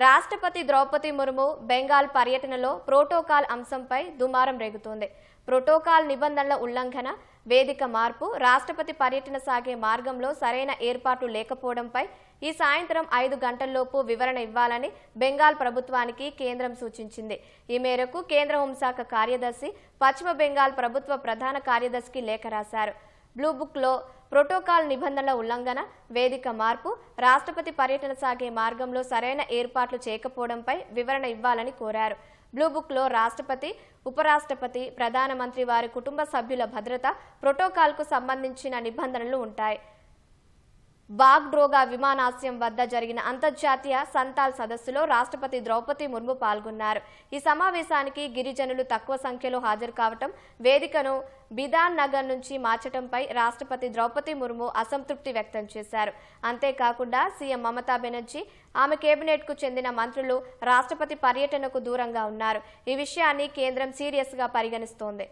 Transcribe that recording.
రాష్ట్రపతి ద్రౌపది ముర్ము బెంగాల్ పర్యటనలో ప్రోటోకాల్ అంశంపై దుమారం రేగుతోంది. ప్రోటోకాల్ నిబంధనల ఉల్లంఘన, వేదిక మార్పు, రాష్ట్రపతి పర్యటన సాగే మార్గంలో సరైన ఏర్పాట్లు లేకపోవడంపై ఈ సాయంత్రం 5 గంటల్లోపు వివరణ ఇవ్వాలని బెంగాల్ ప్రభుత్వానికి కేంద్రం సూచించింది. ఈ మేరకు కేంద్ర హోంశాఖ కార్యదర్శి పశ్చిమ బెంగాల్ ప్రభుత్వ ప్రధాన కార్యదర్శికి లేఖ రాశారు. బ్లూ బుక్లో ప్రోటోకాల్ నిబంధనల ఉల్లంఘన, వేదిక మార్పు, రాష్ట్రపతి పర్యటన సాగే మార్గంలో సరైన ఏర్పాట్లు చేయకపోవడంపై వివరణ ఇవ్వాలని కోరారు. బ్లూ బుక్లో రాష్ట్రపతి, ఉపరాష్ట్రపతి, ప్రధానమంత్రి వారి కుటుంబ సభ్యుల భద్రత, ప్రోటోకాల్కు సంబంధించిన నిబంధనలు ఉంటాయి. బాగ్డోగ్రా విమానాశ్రయం వద్ద జరిగిన అంతర్జాతీయ సంతాల్ సదస్సులో రాష్ట్రపతి ద్రౌపది ముర్ము పాల్గొన్నారు. ఈ సమావేశానికి గిరిజనులు తక్కువ సంఖ్యలో హాజరు కావటం, వేదికను బిధాన్ నగర్ నుంచి మార్చడంపై రాష్ట్రపతి ద్రౌపది ముర్ము అసంతృప్తి వ్యక్తం చేశారు. అంతేకాకుండా సీఎం మమతా బెనర్జీ, ఆమె కేబినెట్కు చెందిన మంత్రులు రాష్ట్రపతి పర్యటనకు దూరంగా ఉన్నారు. ఈ విషయాన్ని కేంద్రం సీరియస్గా పరిగణిస్తోంది.